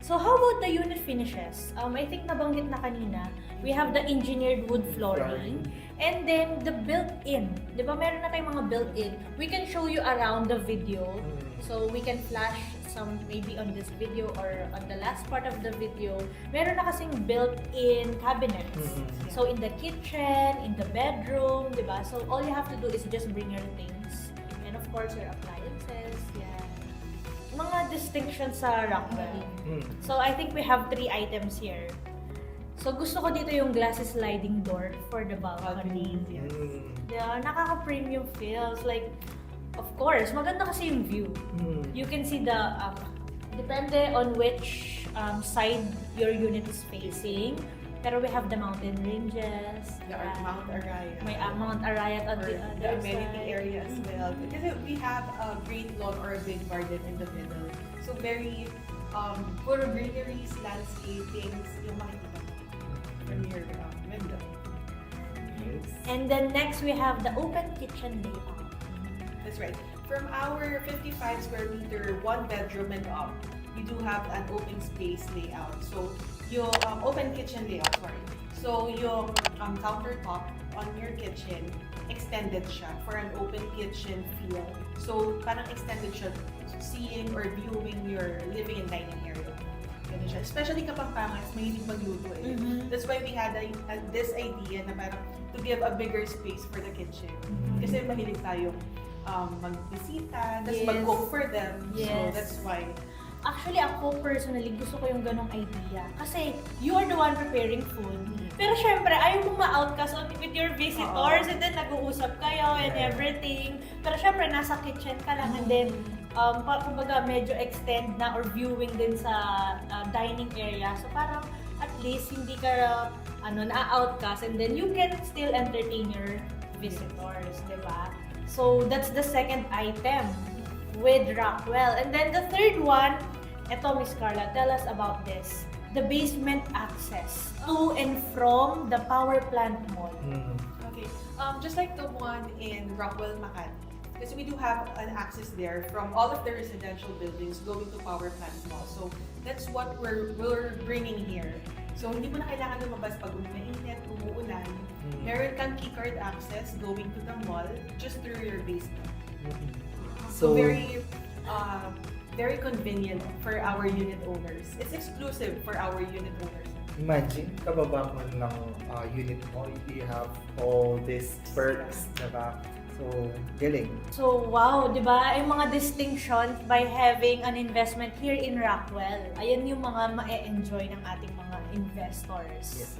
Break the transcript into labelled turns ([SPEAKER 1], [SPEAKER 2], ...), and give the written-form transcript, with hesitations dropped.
[SPEAKER 1] So how about the unit finishes? I think nabanggit na kanina, we have the engineered wood flooring, and then the built-in. Di ba meron na tayong mga built-in? We can show you around the video. So we can flash some maybe on this video or on the last part of the video. Meron na kasing built-in cabinets. So in the kitchen, in the bedroom, di ba? So all you have to do is just bring your things. And of course, your appliances. Yeah. Mga distinctions sa Rockwell. So I think we have 3 items here. So gusto ko dito yung glass sliding door for the balcony. Yeah, nakaka-premium feels like, of course, maganda kasi yung view. You can see the, depende on which side your unit is facing. Pero we have the mountain ranges.
[SPEAKER 2] Mount Arayat.
[SPEAKER 1] May Mount Arayat on the other
[SPEAKER 2] amenity
[SPEAKER 1] side.
[SPEAKER 2] area as well. Because we have a great lawn or a big garden in the middle. So very, puro greeneries, landscapings, yung makikita from your window.
[SPEAKER 1] And then next we have the open kitchen layout.
[SPEAKER 2] That's right. From our 55 square meter, 1 bedroom and up, we do have an open space layout. So yung open kitchen layout, sorry. So yung countertop on your kitchen, extended siya for an open kitchen feel. So parang extended siya, seeing or viewing your living and dining area. Ganun siya. Especially kapag Pampanga, mahilig magluto eh. That's why we had this idea na parang to give a bigger space for the kitchen. Kasi mahilig tayong magbisita, tapos mag-cook for them. So that's why.
[SPEAKER 1] Actually, ako personally, gusto ko yung ganong idea. Kasi you are the one preparing food. Pero syempre, ayaw mong ma-outcast with your visitors and then nag-uusap kayo and everything. Pero syempre, nasa kitchen ka lang and then kumbaga medyo extend na or viewing din sa dining area. So parang at least hindi ka na-outcast and then you can still entertain your visitors, di ba? So that's the second item with Rockwell. And then the third one, eto Miss Carla, tell us about this. The basement access to and from the power plant mall.
[SPEAKER 2] Okay, just like the one in Rockwell, Makati. Because we do have an access there from all of the residential buildings going to power plant mall. So that's what we're bringing here. So hindi mo na kailangan lumabas pag mainit, umuulan. Meron kang keycard access going to the mall just through your basement. So very convenient for our unit owners. It's exclusive for our unit owners.
[SPEAKER 3] Imagine, kababa mo ng unit mo, you have all these perks, diba? So, galing.
[SPEAKER 1] So, wow, di ba? Yung mga distinctions by having an investment here in Rockwell. Ayan yung mga ma-enjoy ng ating mga investors.
[SPEAKER 3] Yes.